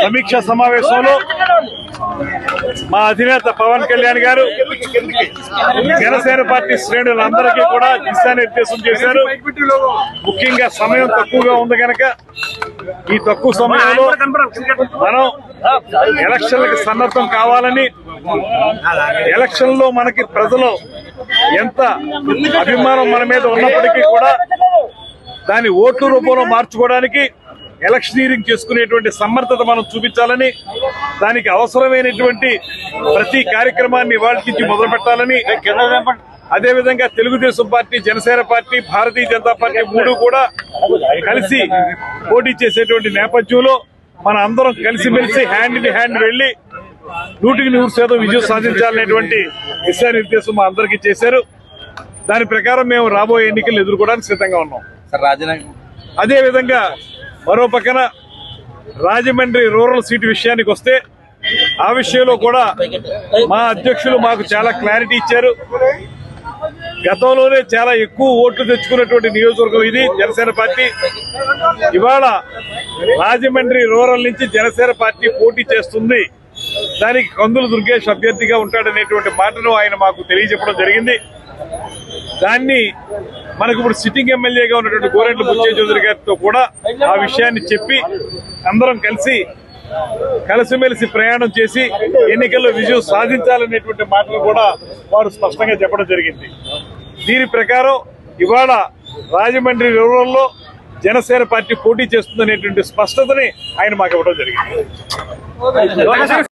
సమీక్ష సమావేశంలో మా అధినేత పవన్ కళ్యాణ్ గారు జనసేన పార్టీ శ్రేణులందరికీ కూడా దిశానిర్దేశం చేశారు. ముఖ్యంగా సమయం తక్కువగా ఉంది కనుక ఈ తక్కువ సమయంలో మనం ఎలక్షన్లకు సన్నద్ధం కావాలని, ఎలక్షన్ లో మనకి ప్రజలు ఎంత అభిమానం మన మీద ఉన్నప్పటికీ కూడా దాని ఓట్ల రూపంలో మార్చుకోవడానికి ఎలక్షనీరింగ్ చేసుకునేటువంటి సమర్థత మనం చూపించాలని, దానికి అవసరమైనటువంటి ప్రతి కార్యక్రమాన్ని ఇవాళ నుంచి మొదలు పెట్టాలని, అదేవిధంగా Telugu Desam party, Janasena party, Bharatiya Janata party మూడు కూడా కలిసి పోటీ చేసేటువంటి నేపథ్యంలో మన అందరం కలిసిమెలిసి హ్యాండ్ ఇన్ హ్యాండ్ వెళ్లి 100% విజయం సాధించాలనేటువంటి దిశానిర్దేశం మా అందరికీ చేశారు. దాని ప్రకారం మేము రాబోయే ఎన్నికలు ఎదుర్కోవడానికి సిద్ధంగా ఉన్నాం. అదేవిధంగా మరో పక్కన రాజమండ్రి రూరల్ సీటు విషయానికి వస్తే ఆ విషయంలో కూడా మా అధ్యక్షులు మాకు చాలా క్లారిటీ ఇచ్చారు. గతంలోనే చాలా ఎక్కువ ఓట్లు తెచ్చుకున్నటువంటి నియోజకవర్గం ఇది జనసేన పార్టీ. ఇవాళ రాజమండ్రి రూరల్ నుంచి జనసేన పార్టీ పోటీ చేస్తుంది, దానికి కందుల దుర్గేష్ అభ్యర్థిగా ఉంటాడనేటువంటి మాటను ఆయన మాకు తెలియజెప్పడం జరిగింది. దాన్ని మనకు ఇప్పుడు సిట్టింగ్ ఎమ్మెల్యేగా ఉన్నటువంటి గోరెంట్ల బుచ్చయ్య చౌదరి గారితో కూడా ఆ విషయాన్ని చెప్పి అందరం కలిసిమెలిసి ప్రయాణం చేసి ఎన్నికల్లో విజయం సాధించాలనేటువంటి మాటలు కూడా వారు స్పష్టంగా చెప్పడం జరిగింది. దీని ప్రకారం ఇవాళ రాజమండ్రి రూరల్లో జనసేన పార్టీ పోటీ చేస్తుందనేటువంటి స్పష్టతని ఆయన మాకు ఇవ్వడం జరిగింది.